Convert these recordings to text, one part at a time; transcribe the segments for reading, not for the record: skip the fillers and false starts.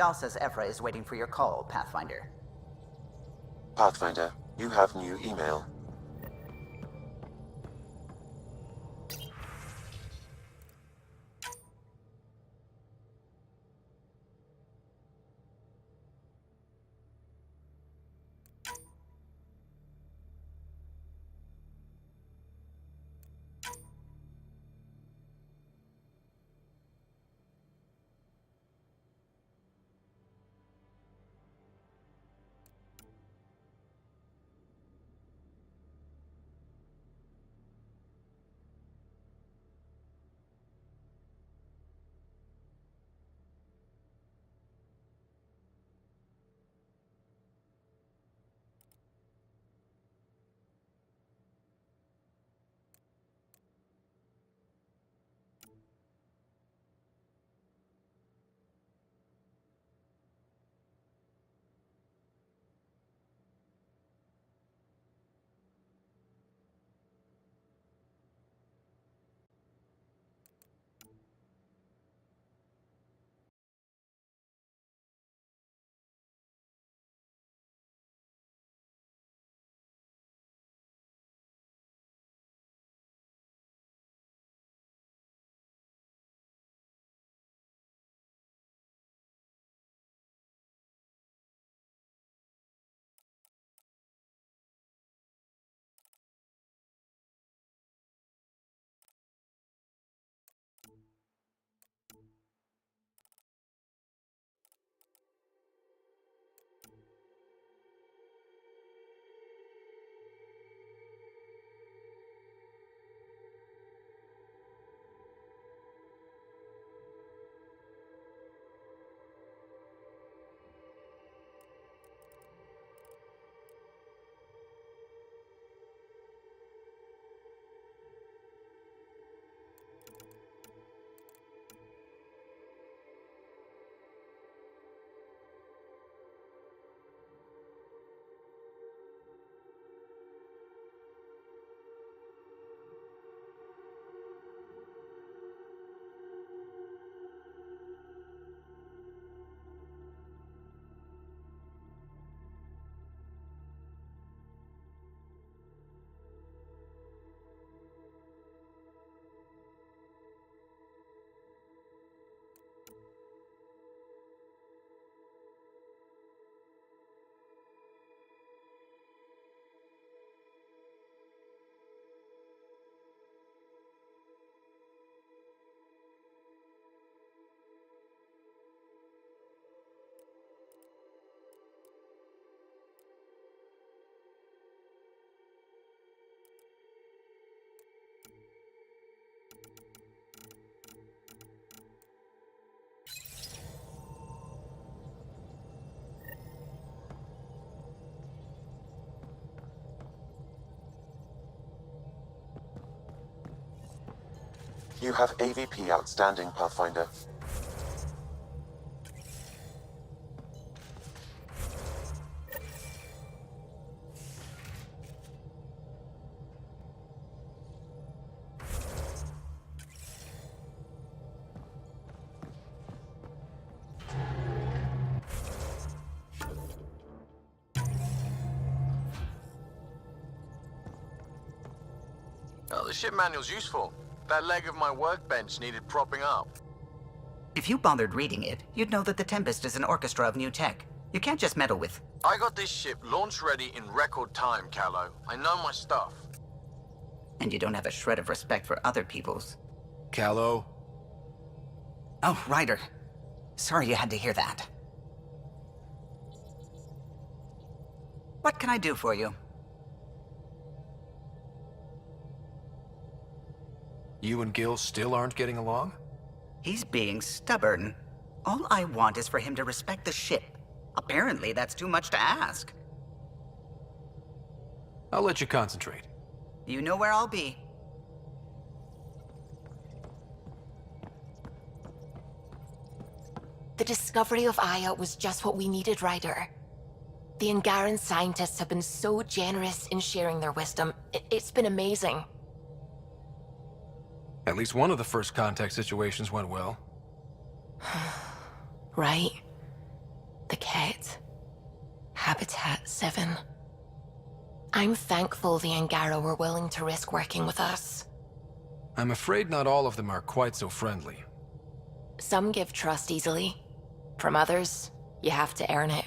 Jal says Evfra is waiting for your call, Pathfinder. Pathfinder, you have new email. You have AVP outstanding, Pathfinder. Oh, the ship manual's useful. That leg of my workbench needed propping up. If you bothered reading it, you'd know that the Tempest is an orchestra of new tech. You can't just meddle with... I got this ship launch ready in record time, Callow. I know my stuff. And you don't have a shred of respect for other people's. Callow? Oh, Ryder. Sorry you had to hear that. What can I do for you? You and Gil still aren't getting along? He's being stubborn. All I want is for him to respect the ship. Apparently, that's too much to ask. I'll let you concentrate. You know where I'll be. The discovery of Aya was just what we needed, Ryder. The Angaran scientists have been so generous in sharing their wisdom. It's been amazing. At least one of the first contact situations went well. Right? Kett. Habitat 7. I'm thankful the Angara were willing to risk working with us. I'm afraid not all of them are quite so friendly. Some give trust easily. From others, you have to earn it.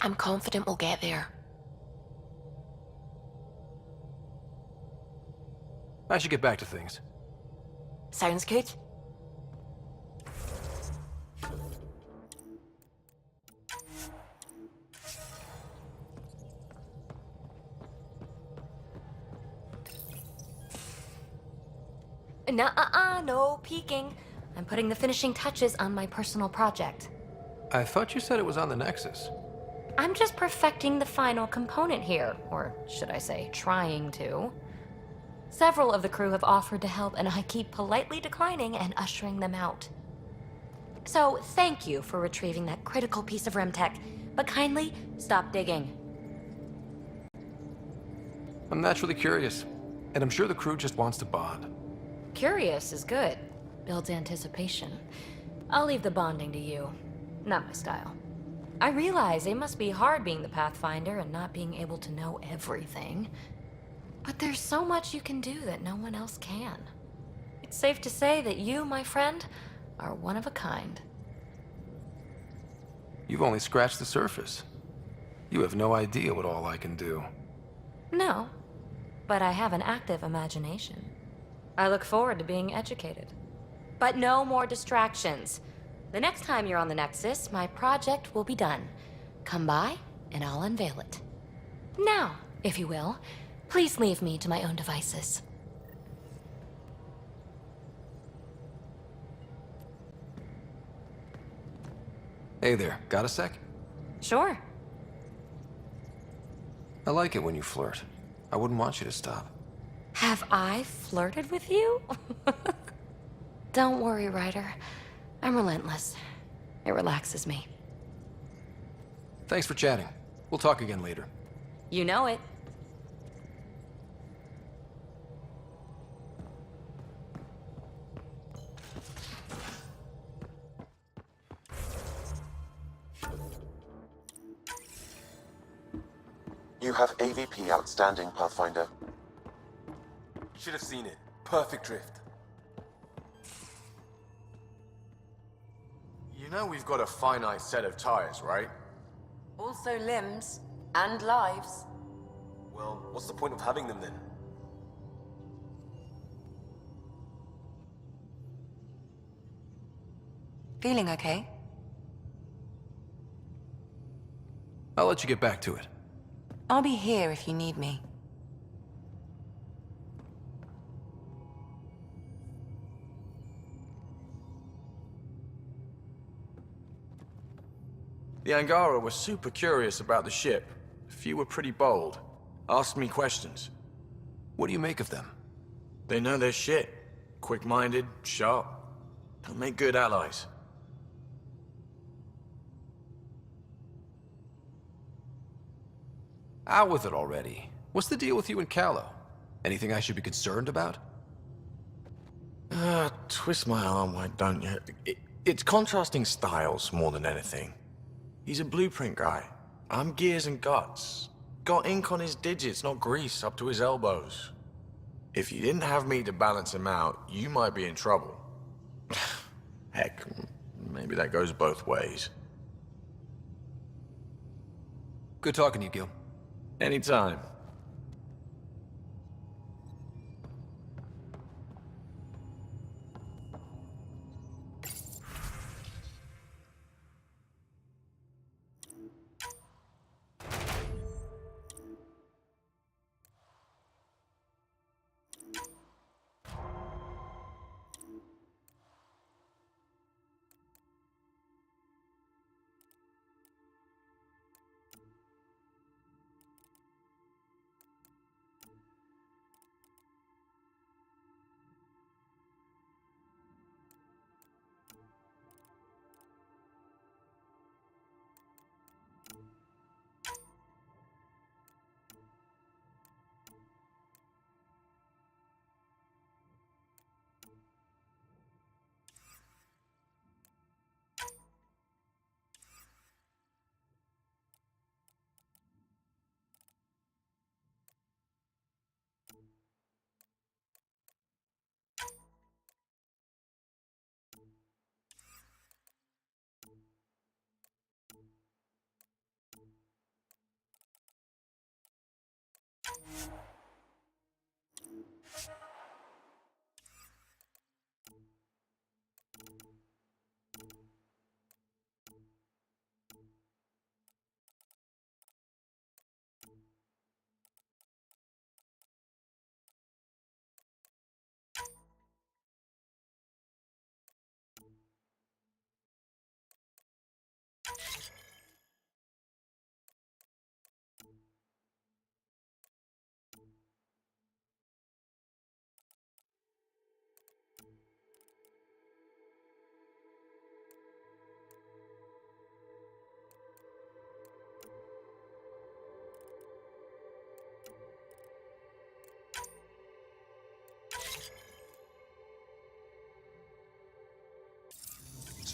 I'm confident we'll get there. I should get back to things. Sounds good? No peeking. I'm putting the finishing touches on my personal project. I thought you said it was on the Nexus. I'm just perfecting the final component here, or should I say, trying to. Several of the crew have offered to help, and I keep politely declining and ushering them out. So, thank you for retrieving that critical piece of Remtech, but kindly stop digging. I'm naturally curious, and I'm sure the crew just wants to bond. Curious is good. Builds anticipation. I'll leave the bonding to you. Not my style. I realize it must be hard being the Pathfinder and not being able to know everything. But there's so much you can do that no one else can. It's safe to say that you, my friend, are one of a kind. You've only scratched the surface. You have no idea what all I can do. No, but I have an active imagination. I look forward to being educated. But no more distractions. The next time you're on the Nexus, my project will be done. Come by, and I'll unveil it. Now, if you will, please leave me to my own devices. Hey there, got a sec? Sure. I like it when you flirt. I wouldn't want you to stop. Have I flirted with you? Don't worry, Ryder. I'm relentless. It relaxes me. Thanks for chatting. We'll talk again later. You know it. You have AVP outstanding, Pathfinder. Should have seen it. Perfect drift. You know we've got a finite set of tires, right? Also limbs and lives. Well, what's the point of having them then? Feeling okay? I'll let you get back to it. I'll be here if you need me. The Angara were super curious about the ship. A few were pretty bold. Asked me questions. What do you make of them? They know their shit. Quick-minded, sharp. They'll make good allies. Out with it already. What's the deal with you and Callow? Anything I should be concerned about? Twist my arm, why don't you? It's contrasting styles more than anything. He's a blueprint guy. I'm gears and guts. Got ink on his digits, not grease up to his elbows. If you didn't have me to balance him out, you might be in trouble. Heck, maybe that goes both ways. Good talking to you, Gil. Anytime.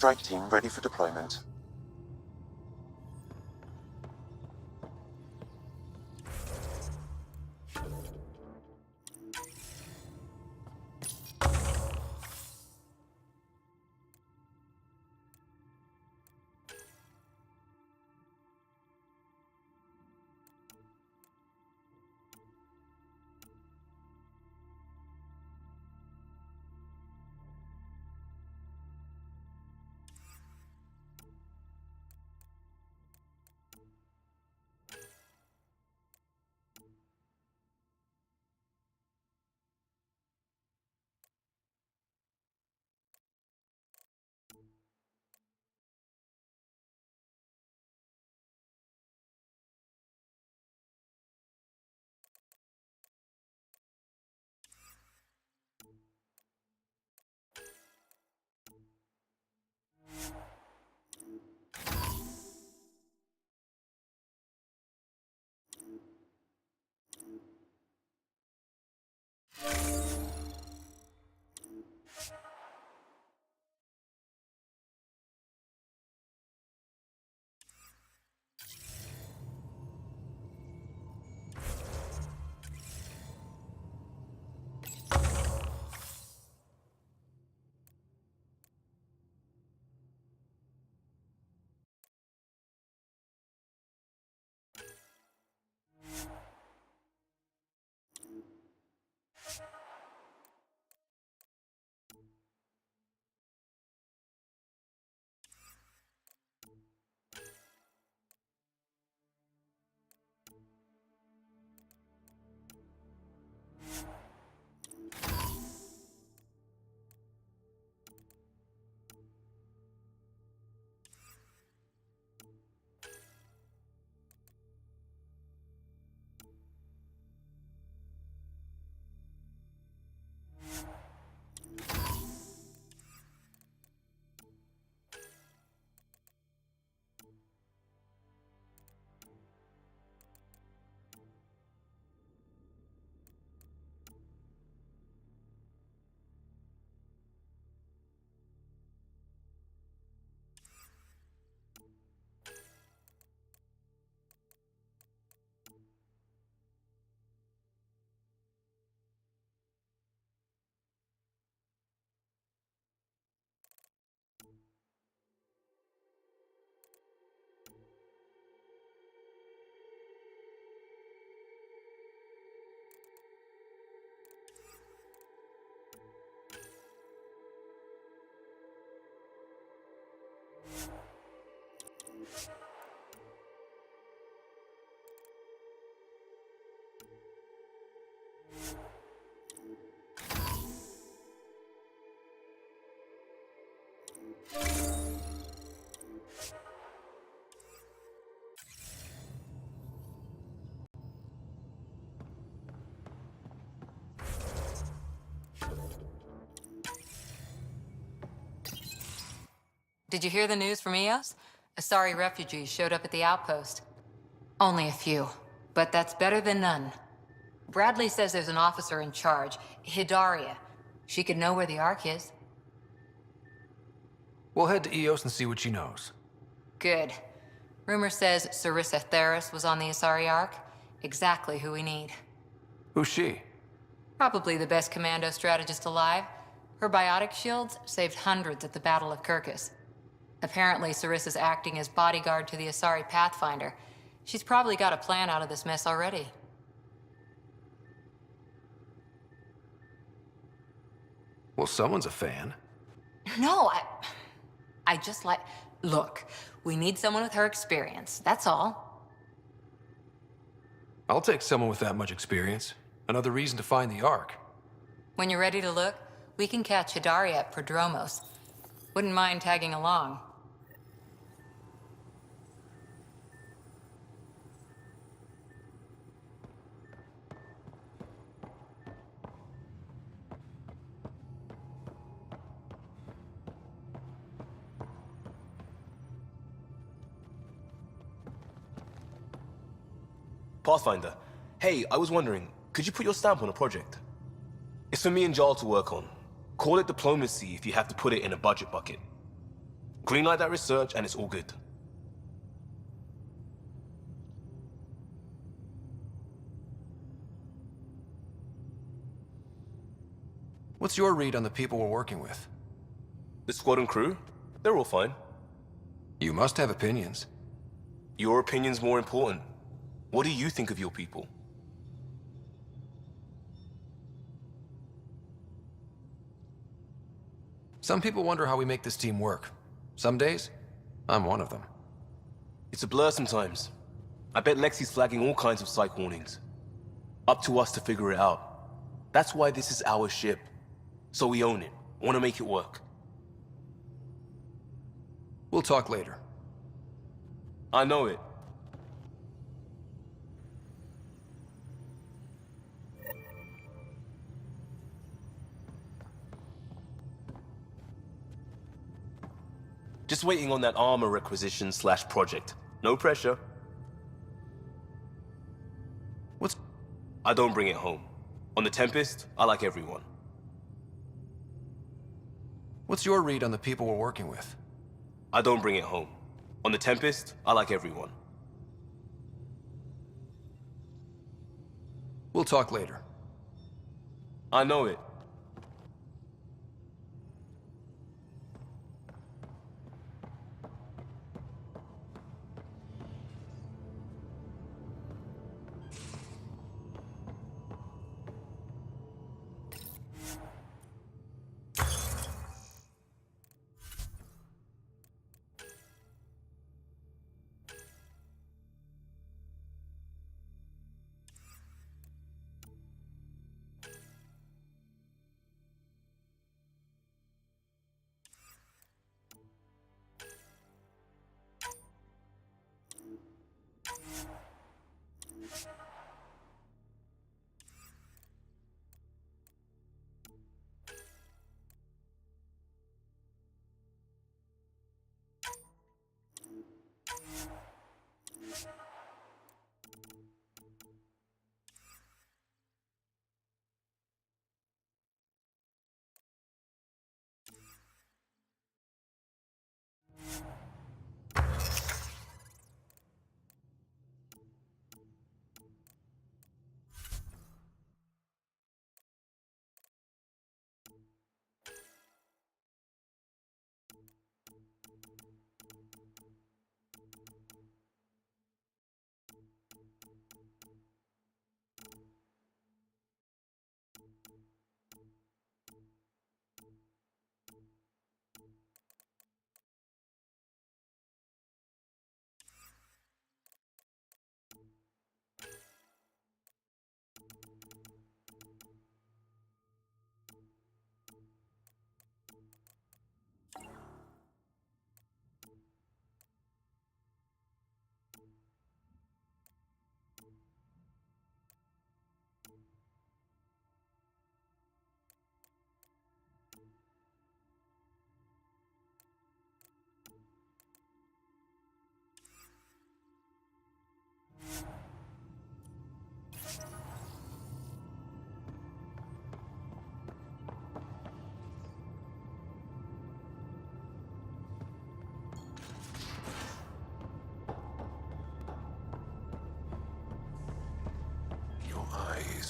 strike team ready for deployment. Did you hear the news from Eos? Asari refugees showed up at the outpost. Only a few, but that's better than none. Bradley says there's an officer in charge, Hidaria. She could know where the Ark is. We'll head to Eos and see what she knows. Good. Rumor says Sarissa Theris was on the Asari Ark. Exactly who we need. Who's she? Probably the best commando strategist alive. Her biotic shields saved hundreds at the Battle of Kirkus. Apparently, Sarissa's acting as bodyguard to the Asari Pathfinder. She's probably got a plan out of this mess already. Well, someone's a fan. No, I just like... Look, we need someone with her experience, that's all. I'll take someone with that much experience. Another reason to find the Ark. When you're ready to look, we can catch Hidaria at Prodromos. Wouldn't mind tagging along. Pathfinder, hey, I was wondering, could you put your stamp on a project? It's for me and Jarl to work on. Call it diplomacy if you have to put it in a budget bucket. Greenlight that research and it's all good. What's your read on the people we're working with? The squad and crew, they're all fine. You must have opinions. Your opinion's more important. What do you think of your people? Some people wonder how we make this team work. Some days, I'm one of them. It's a blur sometimes. I bet Lexi's flagging all kinds of psych warnings. Up to us to figure it out. That's why this is our ship. So we own it. Want to make it work. We'll talk later. I know it. Just waiting on that armor requisition / project. No pressure. What's... I don't bring it home. On the Tempest, I like everyone. What's your read on the people we're working with? I don't bring it home. On the Tempest, I like everyone. We'll talk later. I know it.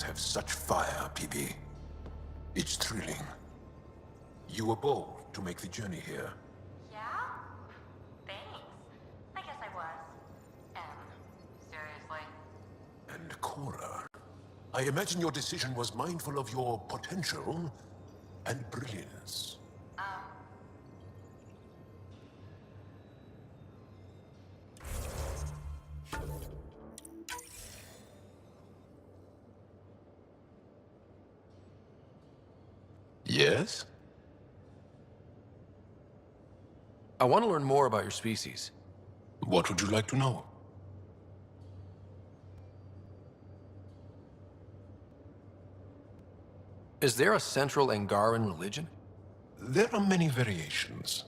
Have such fire, PB. It's thrilling. You were bold to make the journey here. Yeah? Thanks. I guess I was. Seriously. And Cora, I imagine your decision was mindful of your potential and brilliance. Yes? I want to learn more about your species. What would you like to know? Is there a central Angaran religion? There are many variations.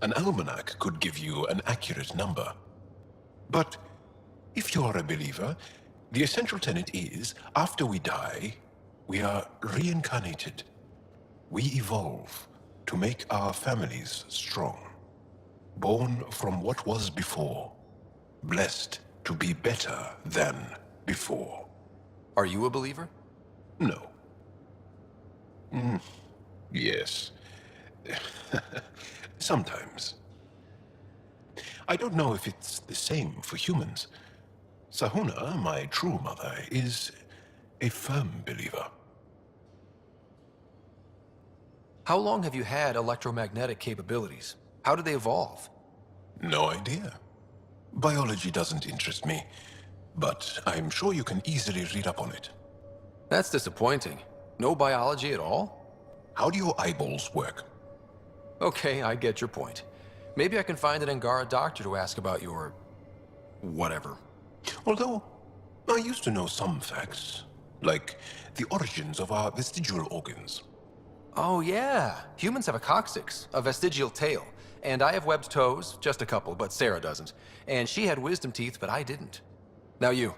An almanac could give you an accurate number. But if you're a believer, the essential tenet is, after we die, we are reincarnated. We evolve to make our families strong. born from what was before, blessed to be better than before. Are you a believer? No. Yes. Sometimes. I don't know if it's the same for humans. Sahuna, my true mother, is a firm believer. How long have you had electromagnetic capabilities? How did they evolve? No idea. Biology doesn't interest me, but I'm sure you can easily read up on it. That's disappointing. No biology at all? How do your eyeballs work? Okay, I get your point. Maybe I can find an Angara doctor to ask about your... whatever. Although, I used to know some facts, like the origins of our vestigial organs. Oh yeah, humans have a coccyx, a vestigial tail, and I have webbed toes, just a couple, but Sarah doesn't. And she had wisdom teeth, but I didn't. Now you.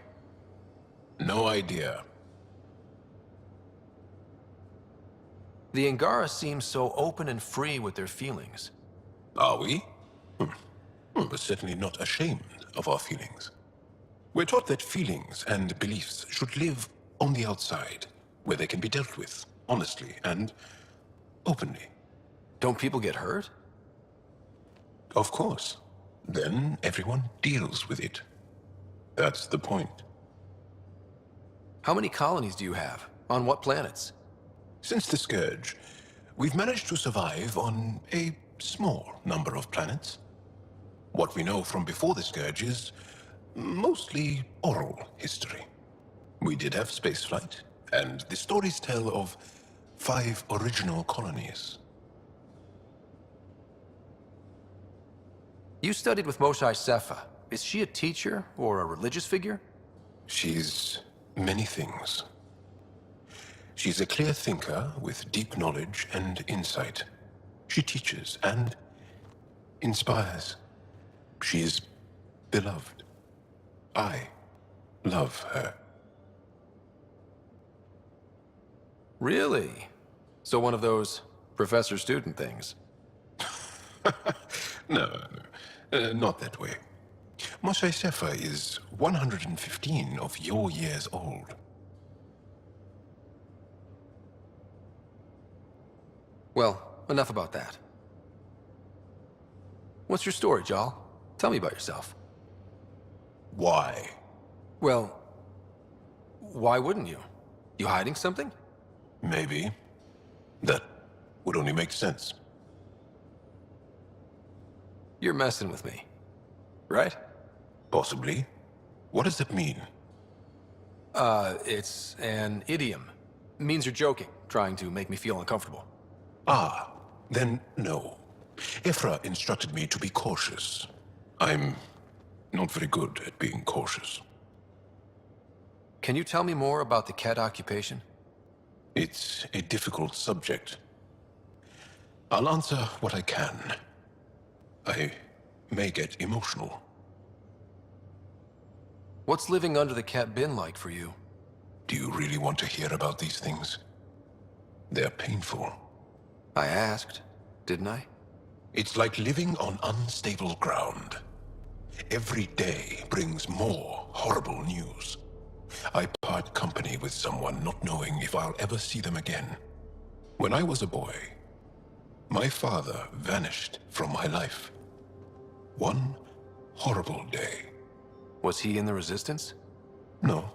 No idea. The Angara seem so open and free with their feelings. Are we? We're certainly not ashamed of our feelings. We're taught that feelings and beliefs should live on the outside, where they can be dealt with, honestly and openly. Don't people get hurt? Of course. Then everyone deals with it. That's the point. How many colonies do you have? On what planets? Since the Scourge, we've managed to survive on a small number of planets. What we know from before the Scourge is mostly oral history. We did have spaceflight, and the stories tell of 5 original colonies. You studied with Moshae Sefa. Is she a teacher or a religious figure? She's many things. She's a clear thinker with deep knowledge and insight. She teaches and inspires. She is beloved. I love her. Really? So one of those professor-student things? No, not that way. Moshae Sefa is 115 of your years old. Well, enough about that. What's your story, Jal? Tell me about yourself. Why? Well, why wouldn't you? You hiding something? Maybe. That would only make sense. You're messing with me, right? Possibly. What does that mean? It's an idiom. Means you're joking, trying to make me feel uncomfortable. Ah, then no. Evfra instructed me to be cautious. I'm not very good at being cautious. Can you tell me more about the Ket occupation? It's a difficult subject. I'll answer what I can. I may get emotional. What's living under the Ket been like for you? Do you really want to hear about these things? They're painful. I asked, didn't I? It's like living on unstable ground. Every day brings more horrible news. I part company with someone not knowing if I'll ever see them again. When I was a boy, my father vanished from my life. One horrible day. Was he in the Resistance? No.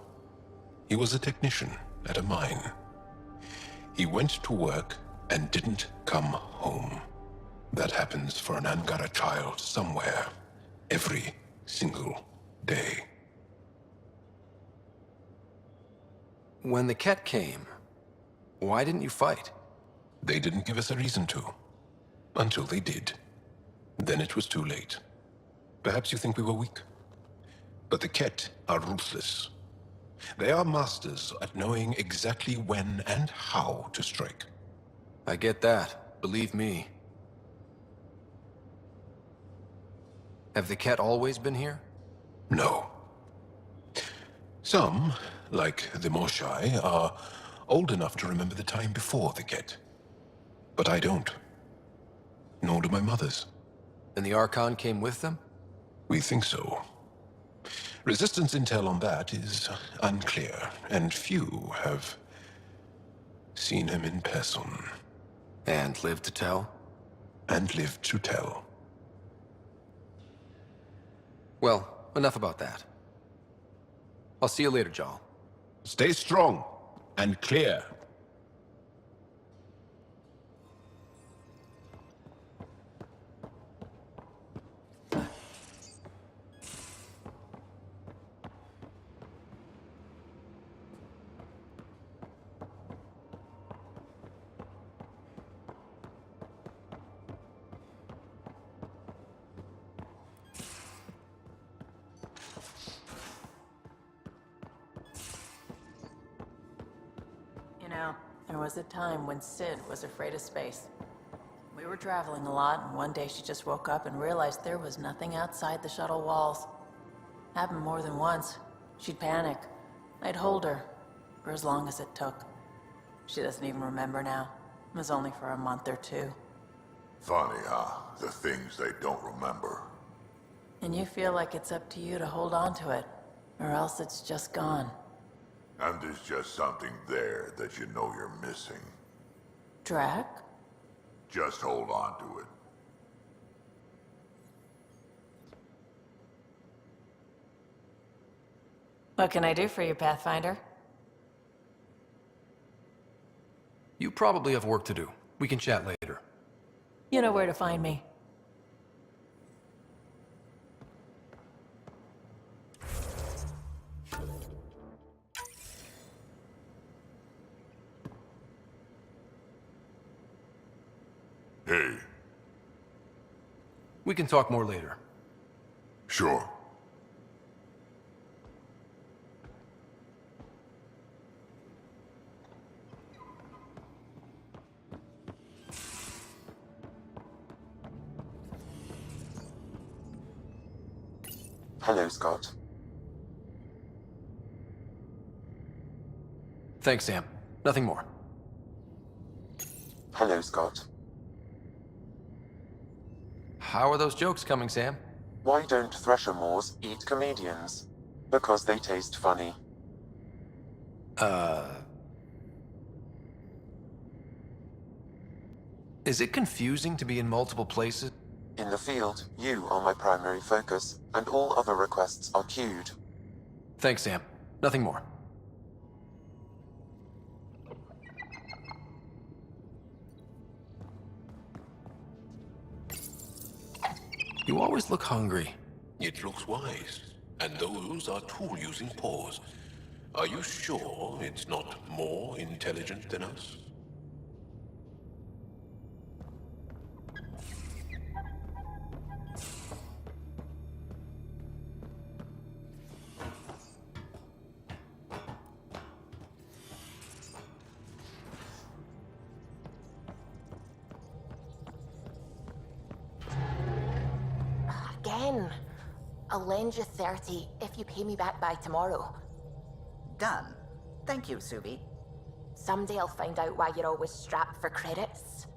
He was a technician at a mine. He went to work and didn't come home. That happens for an Angara child somewhere, every single day. When the Ket came, why didn't you fight? They didn't give us a reason to. Until they did. Then it was too late. Perhaps you think we were weak. But the Ket are ruthless. They are masters at knowing exactly when and how to strike. I get that, believe me. Have the Ket always been here? No. Some, like the Moshae, are old enough to remember the time before the Ket. But I don't. Nor do my mothers. And the Archon came with them? We think so. Resistance intel on that is unclear, and few have seen him in person. And lived to tell? And lived to tell. Well, enough about that. I'll see you later, Jarl. Stay strong and clear. You know, there was a time when Sid was afraid of space. We were traveling a lot, and one day she just woke up and realized there was nothing outside the shuttle walls. Happened more than once. She'd panic. I'd hold her, for as long as it took. She doesn't even remember now. It was only for a month or two. Funny, huh? The things they don't remember. And you feel like it's up to you to hold on to it, or else it's just gone. And there's just something there that you know you're missing. Drac? Just hold on to it. What can I do for you, Pathfinder? You probably have work to do. We can chat later. You know where to find me. Hey. We can talk more later. Sure. Hello, Scott. Thanks, Sam. Nothing more. Hello, Scott. How are those jokes coming, Sam? Why don't Thresher Moors eat comedians? Because they taste funny. Is it confusing to be in multiple places? In the field, you are my primary focus, and all other requests are queued. Thanks, Sam. Nothing more. You always look hungry. It looks wise, and those are tool-using paws. Are you sure it's not more intelligent than us? Again. I'll lend you 30 if you pay me back by tomorrow. Done. Thank you, Subi. Someday I'll find out why you're always strapped for credits.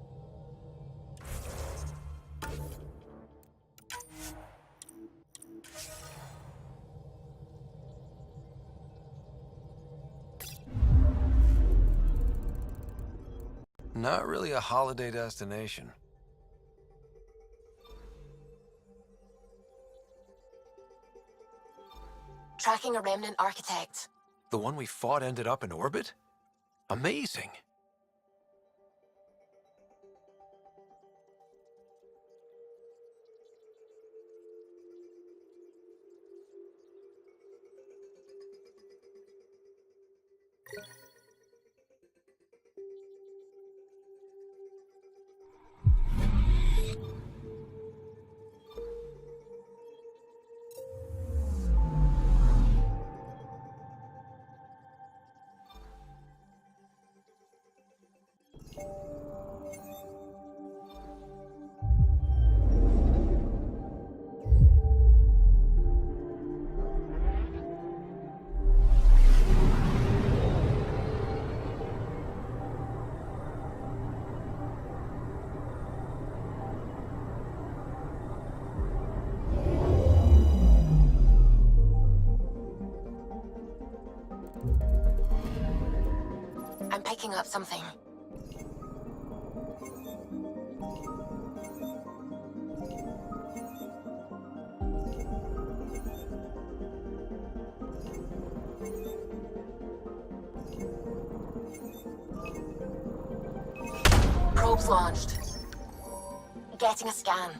Not really a holiday destination. Tracking a remnant architect. The one we fought ended up in orbit? Amazing. picking up something. Probes launched. Getting a scan.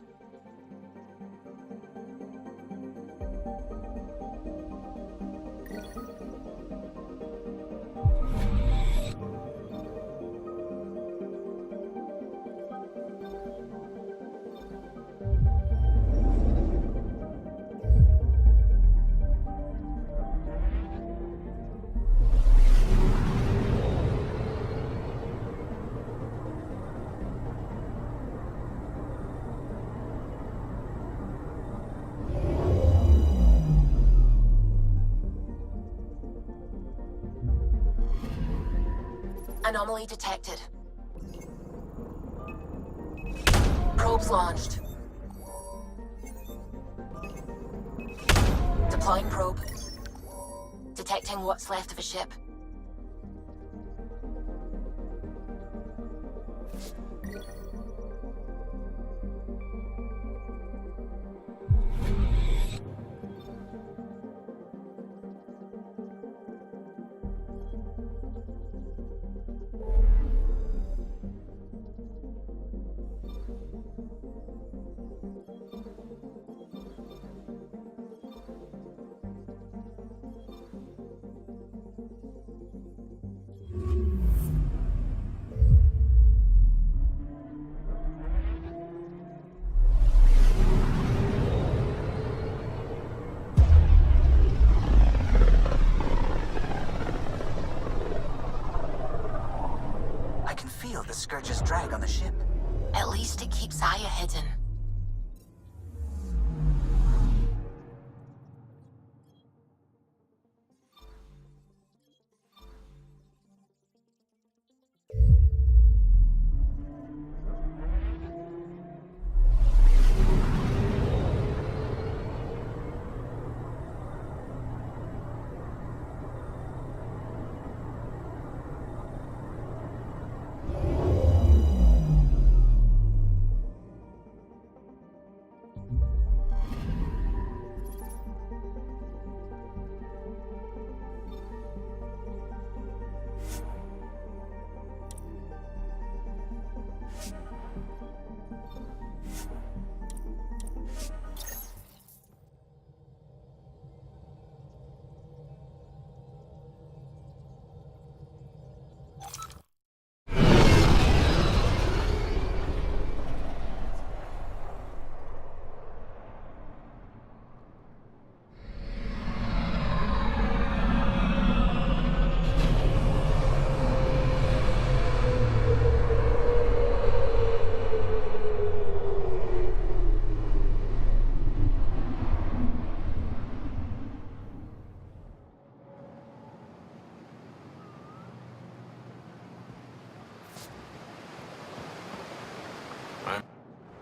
Anomaly detected. Probes launched. Deploying probe. Detecting what's left of a ship. I can feel the Scourge's drag on the ship. At least it keeps Aya hidden.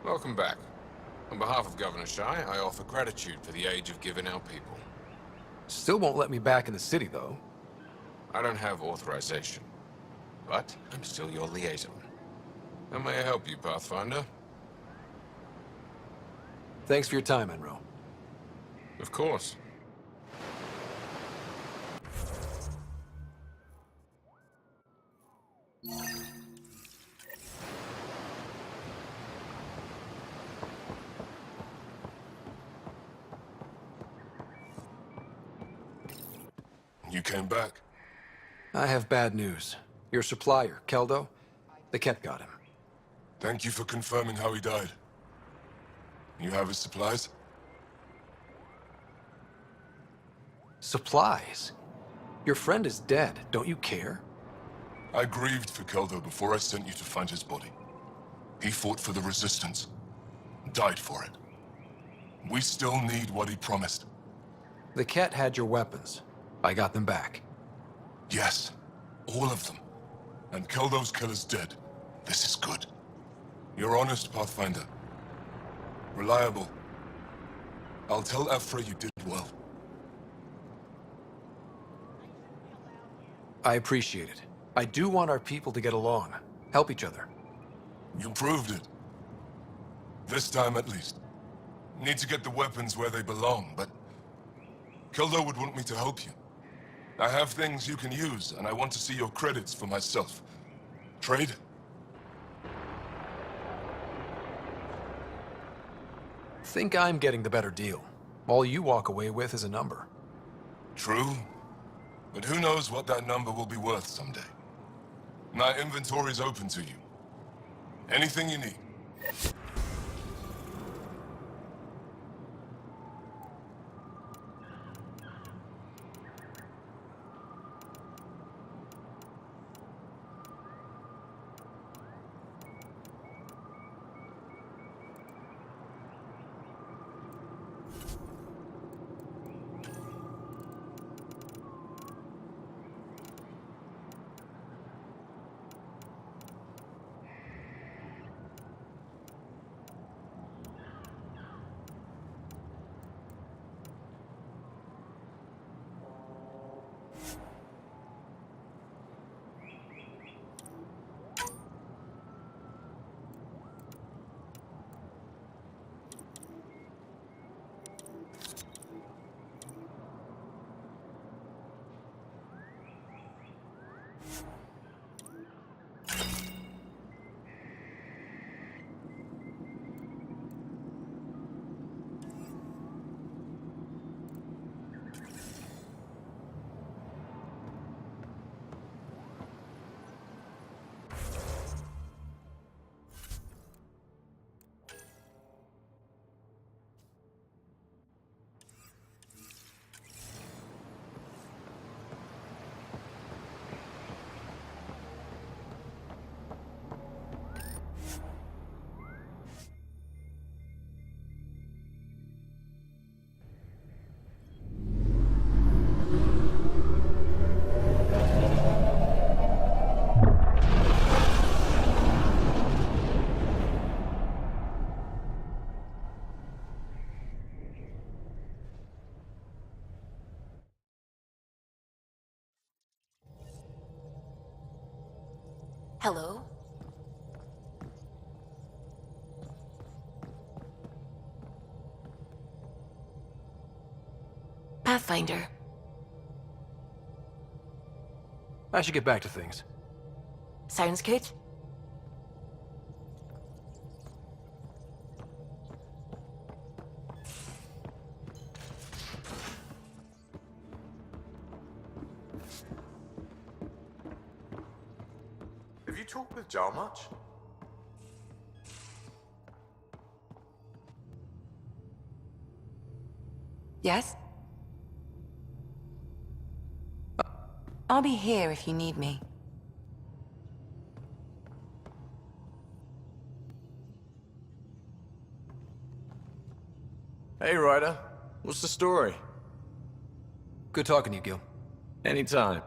Welcome back. On behalf of Governor Shy, I offer gratitude for the age of giving our people. Still won't let me back in the city, though. I don't have authorization, but I'm still your liaison. How may I help you, Pathfinder? Thanks for your time, Enro. Of course. You came back? I have bad news. Your supplier, Keldo, the Ket got him. Thank you for confirming how he died. You have his supplies? Supplies? Your friend is dead. Don't you care? I grieved for Keldo before I sent you to find his body. He fought for the Resistance. Died for it. We still need what he promised. The Ket had your weapons. I got them back. Yes, all of them. And Keldo's killer's dead. This is good. You're honest, Pathfinder. Reliable. I'll tell Evfra you did well. I appreciate it. I do want our people to get along, help each other. You proved it. This time at least. Need to get the weapons where they belong, but Kildo would want me to help you. I have things you can use, and I want to see your credits for myself. Trade? Think I'm getting the better deal. All you walk away with is a number. True. But who knows what that number will be worth someday. My inventory's open to you. Anything you need. Hello? Pathfinder. I should get back to things. Sounds good. Have you talked with Jar much? Yes? I'll be here if you need me. Hey, Ryder. What's the story? Good talking to you, Gil. Anytime.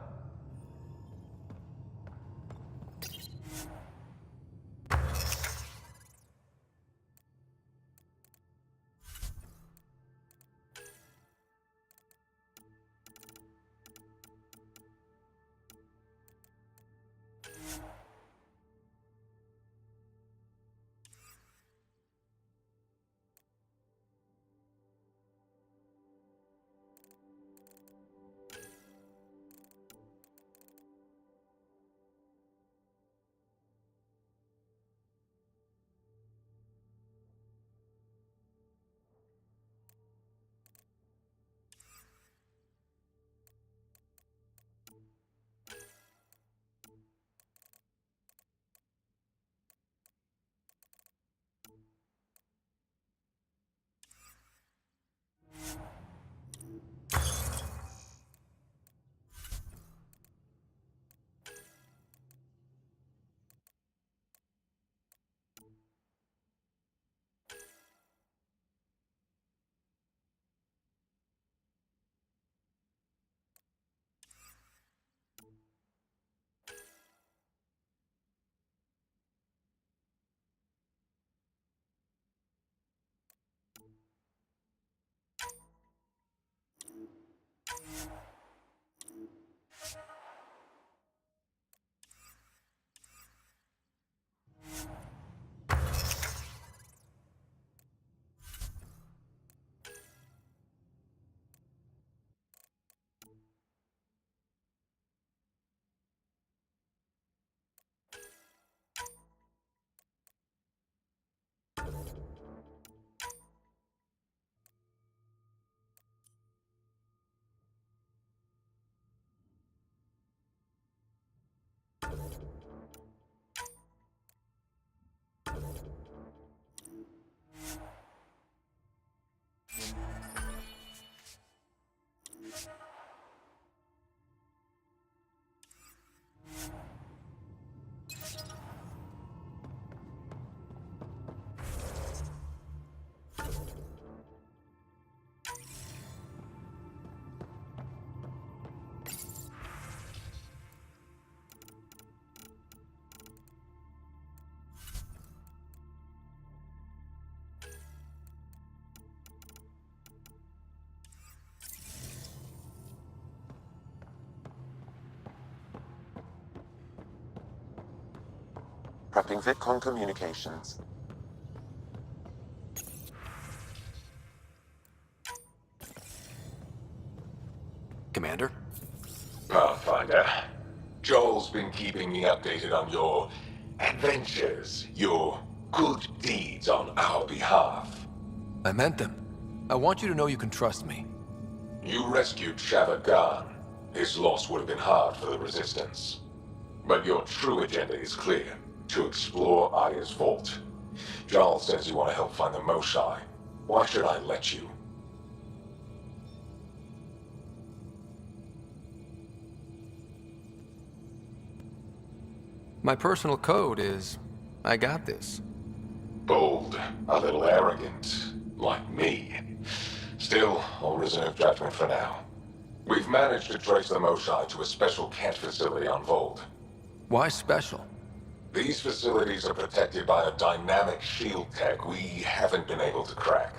Prepping VidCon communications. Commander? Pathfinder, Joel's been keeping me updated on your adventures, your good deeds on our behalf. I meant them. I want you to know you can trust me. You rescued Shavad Khan. His loss would have been hard for the Resistance. But your true agenda is clear, to explore Aya's vault. Joel says you want to help find the Moshae. Why should I let you? My personal code is, I got this. Bold, a little arrogant, like me. Still, I'll reserve judgment for now. We've managed to trace the Moshae to a special Kent facility on Vold. Why special? These facilities are protected by a dynamic shield tech we haven't been able to crack.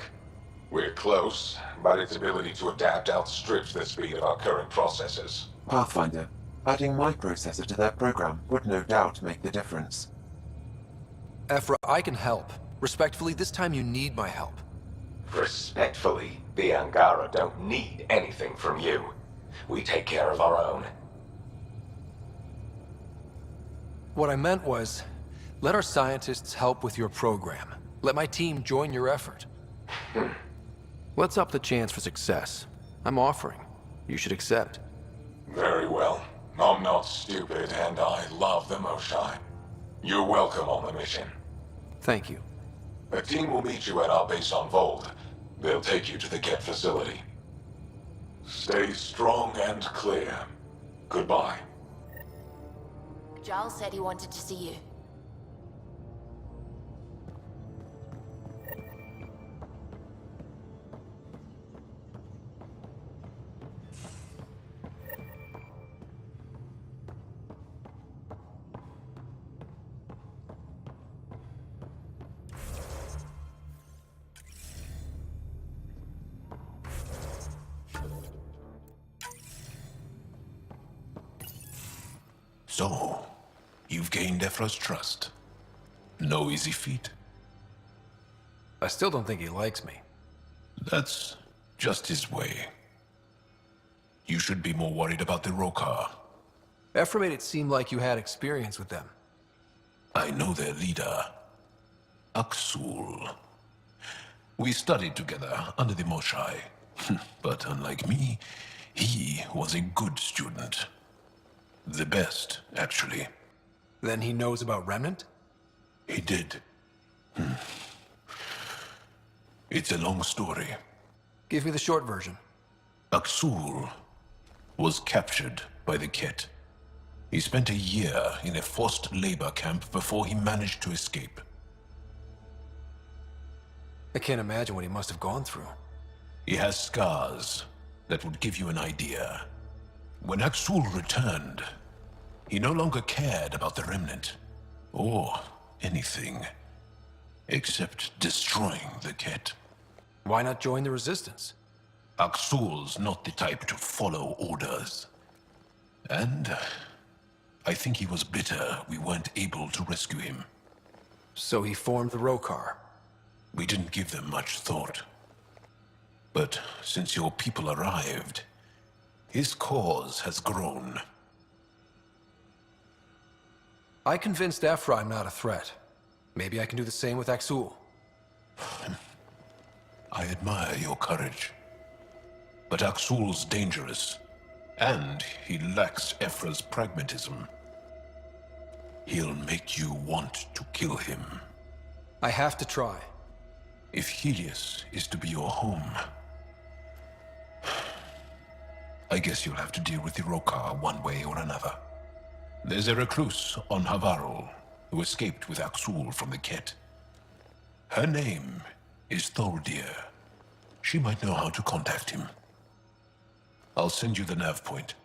We're close, but its ability to adapt outstrips the speed of our current processors. Pathfinder, adding my processor to their program would no doubt make the difference. Evfra, I can help. Respectfully, this time you need my help. Respectfully, the Angara don't need anything from you. We take care of our own. What I meant was, let our scientists help with your program. Let my team join your effort. Let's up the chance for success. I'm offering. You should accept. Very well. I'm not stupid, and I love the Moshae. You're welcome on the mission. Thank you. A team will meet you at our base on Vold. They'll take you to the Get facility. Stay strong and clear. Goodbye. Giles said he wanted to see you. So, you've gained Evfra's trust. No easy feat. I still don't think he likes me. That's just his way. You should be more worried about the Rokar. Evfra made it seem like you had experience with them. I know their leader, Aksul. We studied together under the Moshae. But unlike me, he was a good student. The best, actually. Then he knows about Remnant? He did. It's a long story. Give me the short version. Aksul was captured by the Ket. He spent a year in a forced labor camp before he managed to escape. I can't imagine what he must have gone through. He has scars that would give you an idea. When Aksul returned, he no longer cared about the Remnant, or anything, except destroying the Ket. Why not join the Resistance? Aksul's not the type to follow orders. And I think he was bitter we weren't able to rescue him. So he formed the Rokar. We didn't give them much thought. But since your people arrived, his cause has grown. I convinced Evfra I'm not a threat. Maybe I can do the same with Aksul. I admire your courage. But Aksul's dangerous, and he lacks Evfra's pragmatism. He'll make you want to kill him. I have to try. If Helios is to be your home, I guess you'll have to deal with the Rokar one way or another. There's a recluse on Havarul who escaped with Aksul from the Ket. Her name is Thordir. She might know how to contact him. I'll send you the nav point.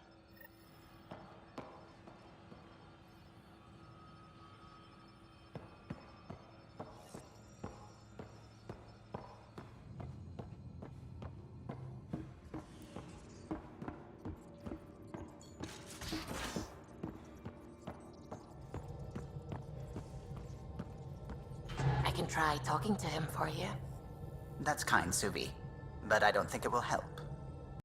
can try talking to him for you. That's kind, Suvi. But I don't think it will help.